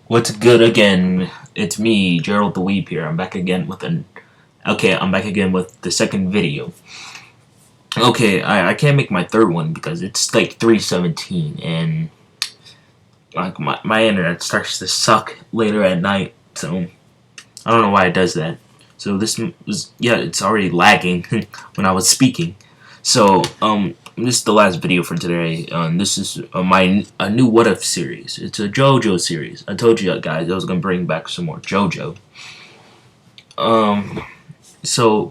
What's good again? It's me, Gerald the Weep here. I'm back again with the second video. Okay, I can't make my third one because it's like 3:17 and like my internet starts to suck later at night, so I don't know why it does that. So it's already lagging when I was speaking. So this is the last video for today. This is a new What If series. It's a JoJo series. I told you guys I was gonna bring back some more JoJo. Um,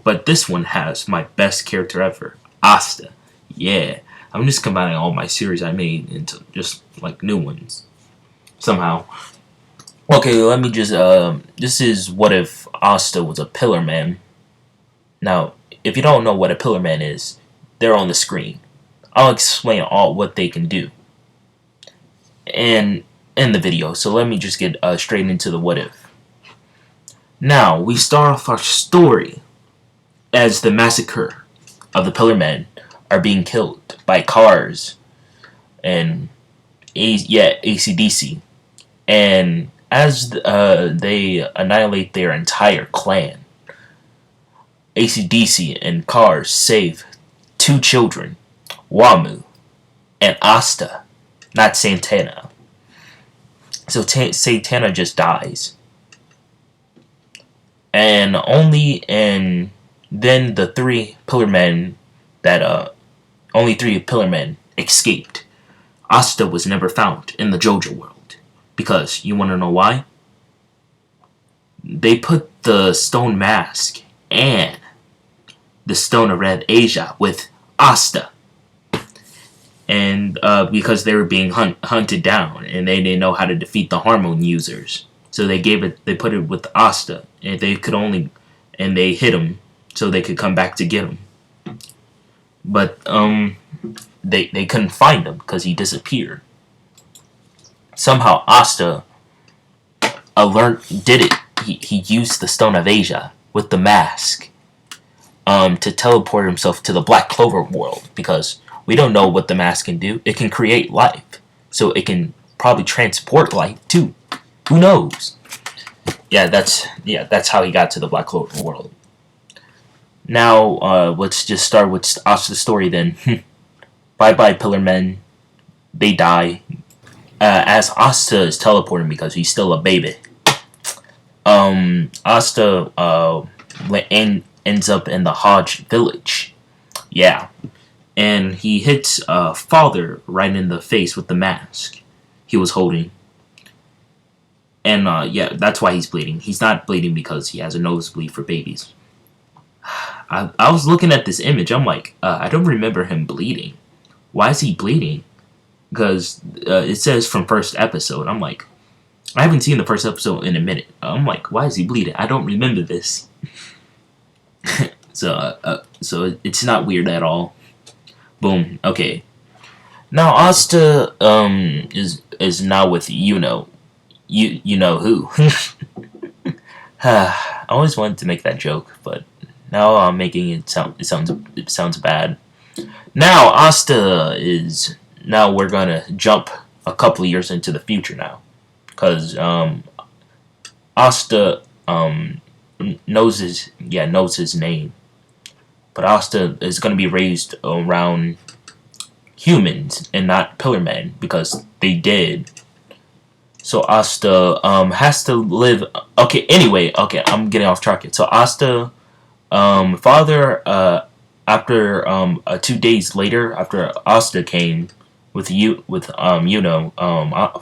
but this one has my best character ever, Asta. Yeah, I'm just combining all my series I made into just like new ones somehow. Okay, let me just this is what if Asta was a Pillar Man. Now, if you don't know what a Pillar Man is, they're on the screen. I'll explain all what they can do and in the video. So let me just get straight into the what if. Now we start off our story as the massacre of the Pillar Men are being killed by cars and AC/DC, and as they annihilate their entire clan, AC/DC and cars save two children, Wamu and Asta, not Santana. So Santana just dies, and then the three Pillar Men only three Pillar Men escaped. Asta was never found in the JoJo world because you want to know why? They put the stone mask and the stone of Red Asia with Asta, and because they were being hunted down and they didn't know how to defeat the hormone users, so they put it with Asta, and they hit him so they could come back to get him, but they couldn't find him because he disappeared. Somehow Asta did it. He used the stone of Asia with the mask to teleport himself to the Black Clover world, because we don't know what the mask can do. It can create life, so it can probably transport life too. Who knows? That's how he got to the Black Clover world. Now let's just start with Asta's story then. Bye bye Pillar Men. They die. As Asta is teleporting because he's still a baby. Asta ends up in the Hodge village. Yeah. And he hits father right in the face with the mask he was holding. And that's why he's bleeding. He's not bleeding because he has a nosebleed for babies. I was looking at this image. I'm like, I don't remember him bleeding. Why is he bleeding? Because it says from first episode. I'm like, I haven't seen the first episode in a minute. I'm like, why is he bleeding? I don't remember this. So it's not weird at all. Boom. Okay. Now Asta is now with you know who. I always wanted to make that joke, but now I'm making it sounds bad. Now Asta is we're gonna jump a couple of years into the future now, because Asta knows his name. But Asta is going to be raised around humans and not Pillar Men because they did. So Asta has to live. Okay, anyway, I'm getting off track. So Asta, father, after 2 days later, after Asta came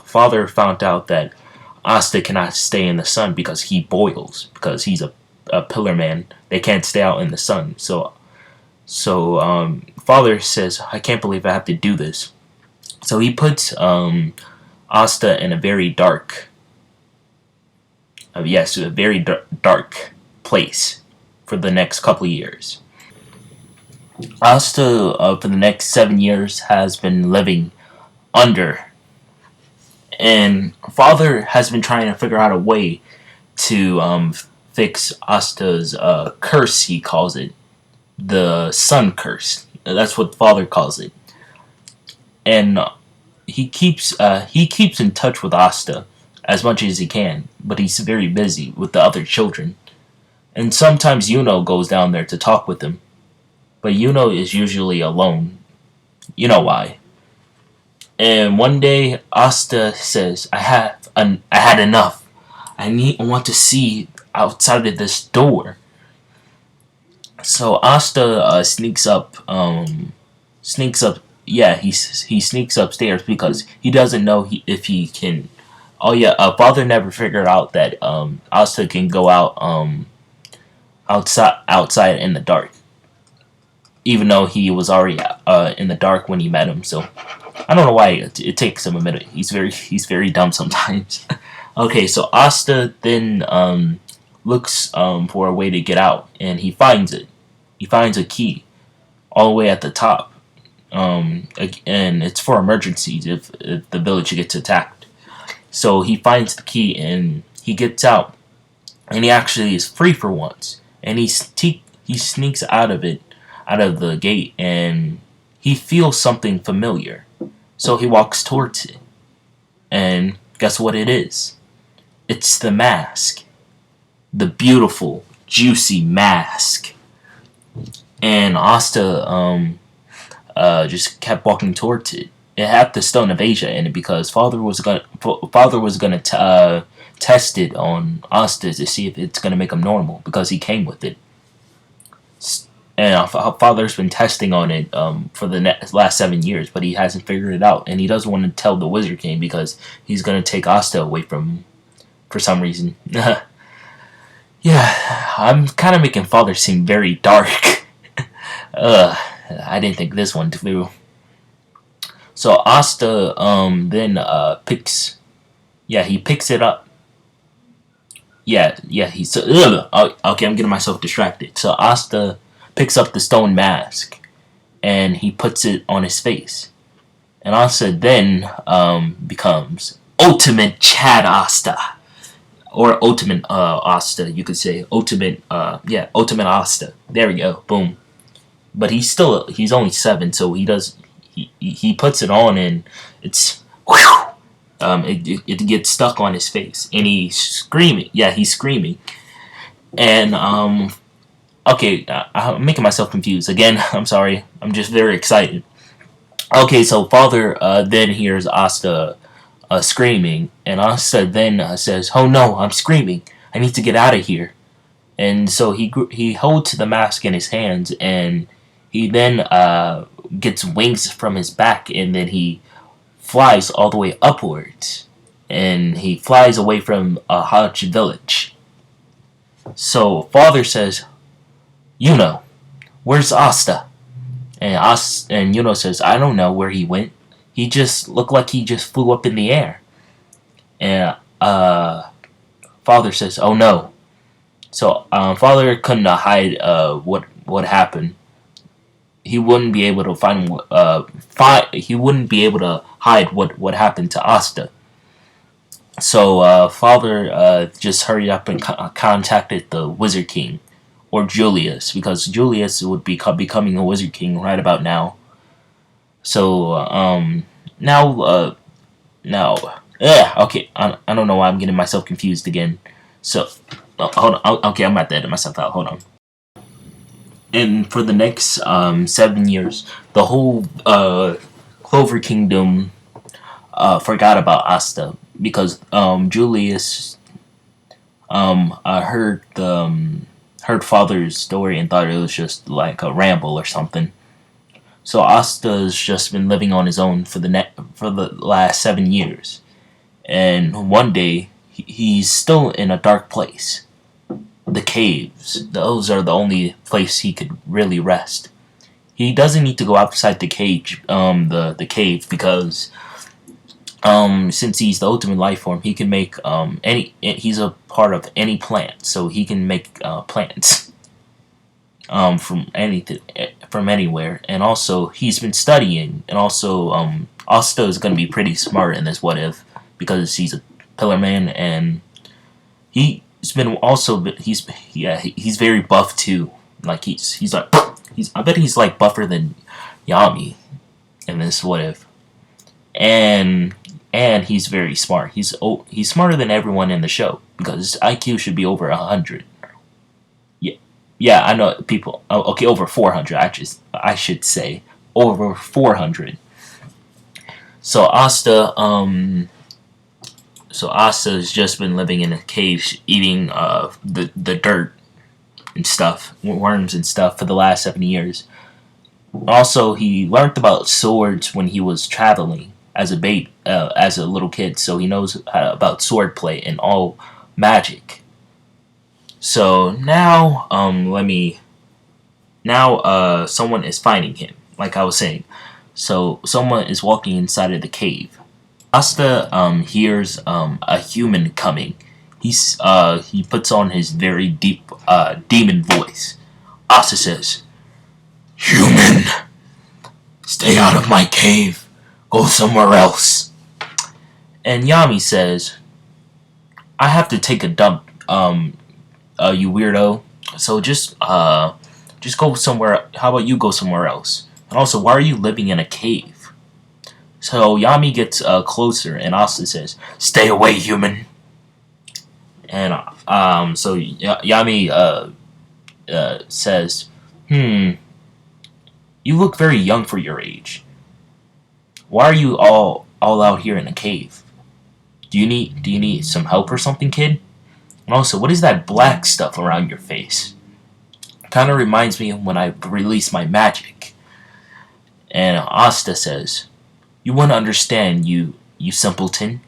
father found out that Asta cannot stay in the sun because he boils, because he's a Pillar Man. They can't stay out in the sun. So father says, I can't believe I have to do this. So he puts Asta in a very dark, dark place for the next couple of years. Asta, for the next 7 years, has been living under, and father has been trying to figure out a way to fix Asta's curse. He calls it the sun curse. That's what father calls it, and he keeps in touch with Asta as much as he can, but he's very busy with the other children. And sometimes Yuno goes down there to talk with him, but Yuno is usually alone. You know why. And one day, Asta says, I had enough. I want to see outside of this door. So Asta sneaks up. Yeah, he sneaks upstairs because he doesn't know if he can. Oh yeah, father never figured out that Asta can go out outside in the dark, even though he was already in the dark when he met him. So I don't know why it takes him a minute. He's very dumb sometimes. Okay, so Asta then looks for a way to get out, and he finds it. He finds a key all the way at the top, and it's for emergencies if the village gets attacked. So he finds the key and he gets out, and he actually is free for once. And he sneaks out of the gate, and he feels something familiar. So he walks towards it, and guess what it is? It's the mask, the beautiful, juicy mask. And Asta just kept walking towards it. It had the Stone of Asia in it because father was gonna test it on Asta to see if it's gonna make him normal because he came with it. And father's been testing on it for the last 7 years, but he hasn't figured it out, and he doesn't want to tell the Wizard King because he's gonna take Asta away from him for some reason. Yeah, I'm kind of making father seem very dark. I didn't think this one through. So Asta then picks it up. He's okay, I'm getting myself distracted. So Asta picks up the stone mask and he puts it on his face. And Asta then becomes Ultimate Chad Asta. Or Ultimate Asta, you could say. Ultimate Asta. There we go. Boom. But he's only 7, so he puts it on and it's it gets stuck on his face and he's screaming. Yeah, he's screaming. And okay, I'm making myself confused again. I'm sorry. I'm just very excited. Okay, so father then hears Asta screaming, and Asta then says, "Oh no, I'm screaming. I need to get out of here." And so he holds the mask in his hands, and he then gets wings from his back, and then he flies all the way upwards, and he flies away from a Hodge village. So father says, "Yuno, where's Asta?" And Yuno says, "I don't know where he went. He just looked like he just flew up in the air." And father says, "Oh no." So father couldn't hide what happened. He wouldn't be able to he wouldn't be able to hide what happened to Asta. So father just hurried up and contacted the Wizard King, or Julius, because Julius would be becoming a Wizard King right about now. So okay, I don't know why I'm getting myself confused again. So hold on. Okay, I'm about to edit myself out. Hold on. And for the next 7 years, the whole Clover Kingdom forgot about Asta because Julius heard father's story and thought it was just like a ramble or something. So Asta's just been living on his own for the last 7 years, and one day he's still in a dark place. The caves. Those are the only place he could really rest. He doesn't need to go outside the cage, the cave, because since he's the ultimate life form, he can make he's a part of any plant, so he can make plants from anywhere. And also he's been studying, and also Asta is going to be pretty smart in this what if, because he's a pillar man, and he's very buff too. Like I bet he's like buffer than Yami in this what if. And and he's very smart. He's smarter than everyone in the show because his IQ should be over 100. Yeah, yeah, I know people. Oh, okay, over 400. I should say over 400. So Asta has just been living in a cave, eating the dirt and stuff, worms and stuff, for the last 7 years. Also, he learned about swords when he was traveling as as a little kid, so he knows about swordplay and all magic. So now, someone is finding him, like I was saying. So someone is walking inside of the cave. Asta hears a human coming. He puts on his very deep demon voice. Asta says, "Human, stay out of my cave. Go somewhere else." And Yami says, "I have to take a dump, you weirdo. So just go somewhere. How about you go somewhere else? And also, why are you living in a cave?" So Yami gets closer, and Asta says, "Stay away, human." And so Yami says, "You look very young for your age. Why are you all out here in a cave? Do you need some help or something, kid? And also, what is that black stuff around your face? Kind of reminds me of when I release my magic." And Asta says, "You wouldn't understand, you simpleton."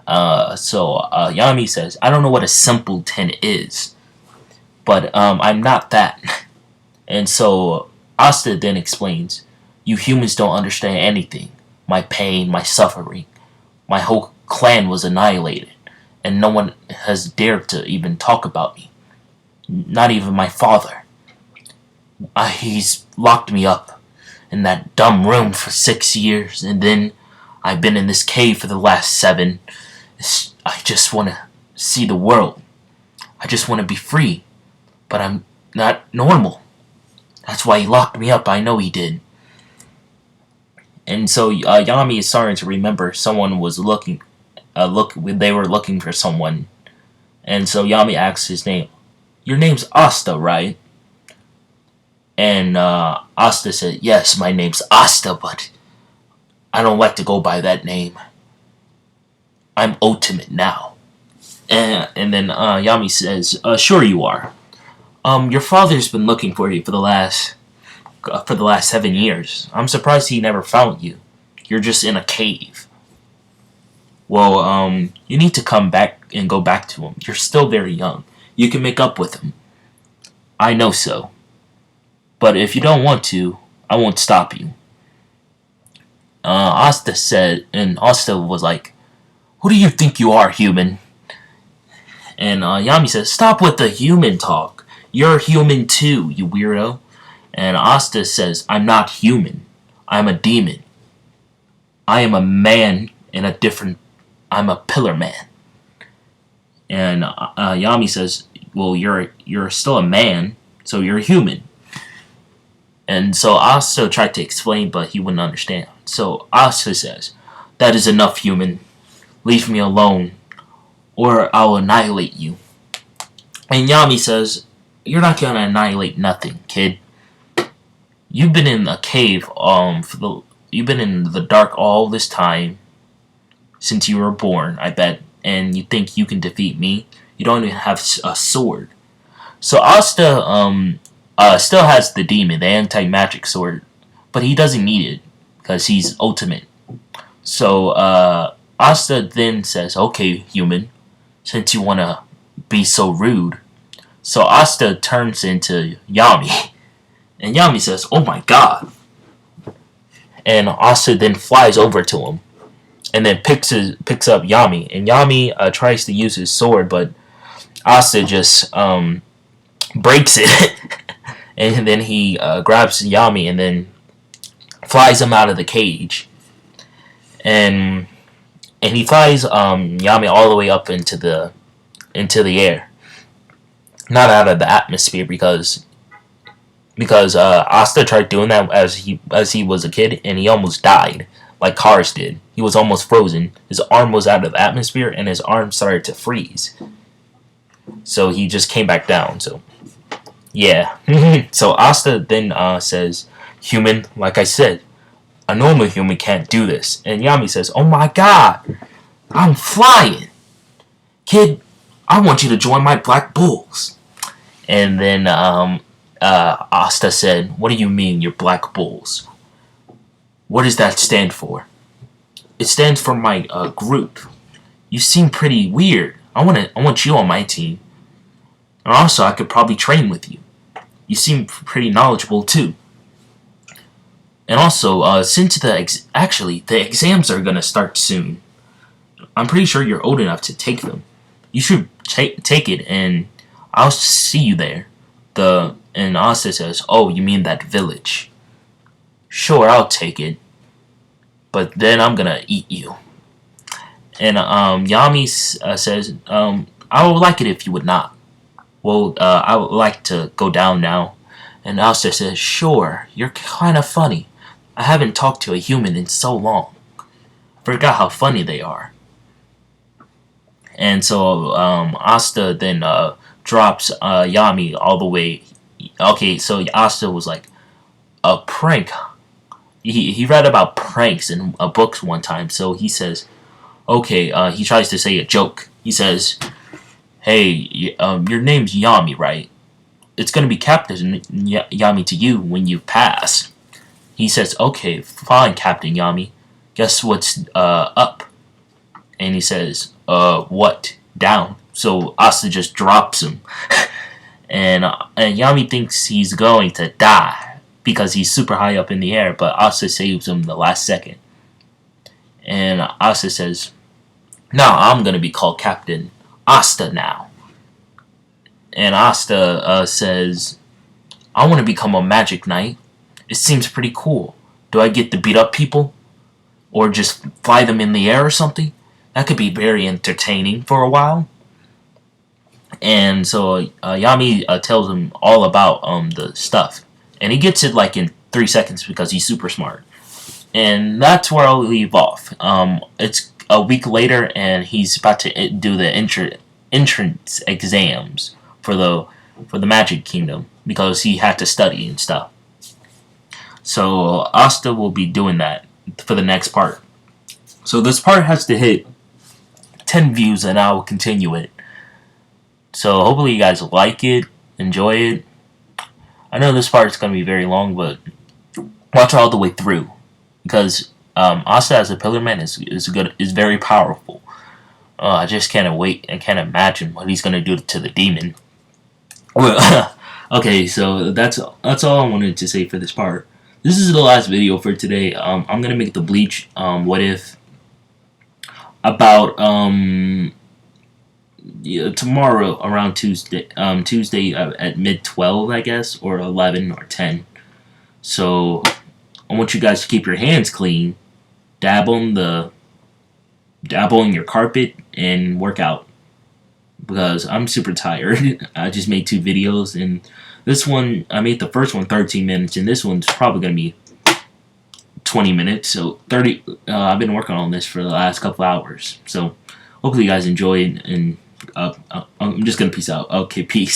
So Yami says, "I don't know what a simpleton is, but I'm not that." And so Asta then explains, "You humans don't understand anything. My pain, my suffering. My whole clan was annihilated, and no one has dared to even talk about me. Not even my father. He's locked me up in that dumb room for 6 years, and then I've been in this cave for the last 7. I just want to see the world. I just want to be free, but I'm not normal. That's why he locked me up. I know he did." And so Yami is starting to remember someone was looking. They were looking for someone, and so Yami asks his name. "Your name's Asta, right?" And Asta said, "Yes, my name's Asta, but I don't like to go by that name. I'm ultimate now." And then Yami says, "Sure you are. Your father's been looking for you for the last 7 years. I'm surprised he never found you. You're just in a cave." "Well, you need to come back and go back to him. You're still very young. You can make up with him." "I know so. But if you don't want to, I won't stop you." Asta said, and Asta was like, "Who do you think you are, human?" And Yami says, "Stop with the human talk. You're human too, you weirdo." And Asta says, "I'm not human. I'm a demon. I am a man in a different... I'm a pillar man." And Yami says, "Well, you're still a man, so you're a human." And so Asta tried to explain, but he wouldn't understand. So Asta says, "That is enough, human. Leave me alone, or I'll annihilate you." And Yami says, "You're not gonna annihilate nothing, kid. You've been in a cave, you've been in the dark all this time, since you were born, I bet, and you think you can defeat me? You don't even have a sword." So Asta, still has the demon, the anti-magic sword, but he doesn't need it, because he's ultimate. So, Asta then says, "Okay, human, since you want to be so rude." So Asta turns into Yami, and Yami says, "Oh my god." And Asta then flies over to him, and then picks up Yami, and Yami tries to use his sword, but Asta just breaks it, and then he grabs Yami, and then flies him out of the cage, and he flies Yami all the way up into the air, not out of the atmosphere, because Asta tried doing that as he was a kid, and he almost died like cars did. He was almost frozen. His arm was out of the atmosphere, and his arm started to freeze. So he just came back down. So, yeah. So Asta then says, "Human, like I said, a normal human can't do this." And Yami says, "Oh my god, I'm flying. Kid, I want you to join my Black Bulls." And then Asta said, "What do you mean, your Black Bulls? What does that stand for?" "It stands for my group. You seem pretty weird. I want you on my team. And also, I could probably train with you. You seem pretty knowledgeable too. And also, since the exams are gonna start soon, I'm pretty sure you're old enough to take them. You should take it, and I'll see you there." And Asta says, "Oh, you mean that village? Sure, I'll take it. But then I'm gonna eat you." And Yami says, "I would like it if you would not. Well, I would like to go down now." And Asta says, "Sure, you're kind of funny. I haven't talked to a human in so long. Forgot how funny they are." And so Asta then drops Yami all the way. Okay, so Asta was like, "A prank." He read about pranks in books one time, so he says, okay, he tries to say a joke. He says, "Hey, your name's Yami, right? It's going to be Captain Yami to you when you pass." He says, "Okay, fine, Captain Yami. Guess what's up?" And he says, "What? Down." So Asta just drops him. and Yami thinks he's going to die because he's super high up in the air, but Asta saves him the last second. And Asta says, "Now I'm going to be called Captain Asta now." And Asta says, "I want to become a magic knight. It seems pretty cool. Do I get to beat up people? Or just fly them in the air or something? That could be very entertaining for a while." And so Yami tells him all about the stuff. And he gets it like in 3 seconds because he's super smart. And that's where I'll leave off. It's a week later, and he's about to do the entrance exams for the Magic Kingdom because he had to study and stuff. So Asta will be doing that for the next part. So this part has to hit 10 views, and I will continue it. So hopefully you guys like it, enjoy it. I know this part is going to be very long, but watch all the way through because Asta as a Pillar Man is very powerful. I just can't wait and can't imagine what he's going to do to the demon. Okay, so that's all I wanted to say for this part. This is the last video for today. I'm gonna make the Bleach what if about tomorrow around Tuesday at mid-12, I guess, or 11 or 10. So I want you guys to keep your hands clean, dabble in your carpet, and work out because I'm super tired. I just made 2 videos, and this one, I made the first one 13 minutes, and this one's probably going to be 20 minutes, so 30. I've been working on this for the last couple hours, so hopefully you guys enjoy it, and I'm just going to peace out. Okay, peace.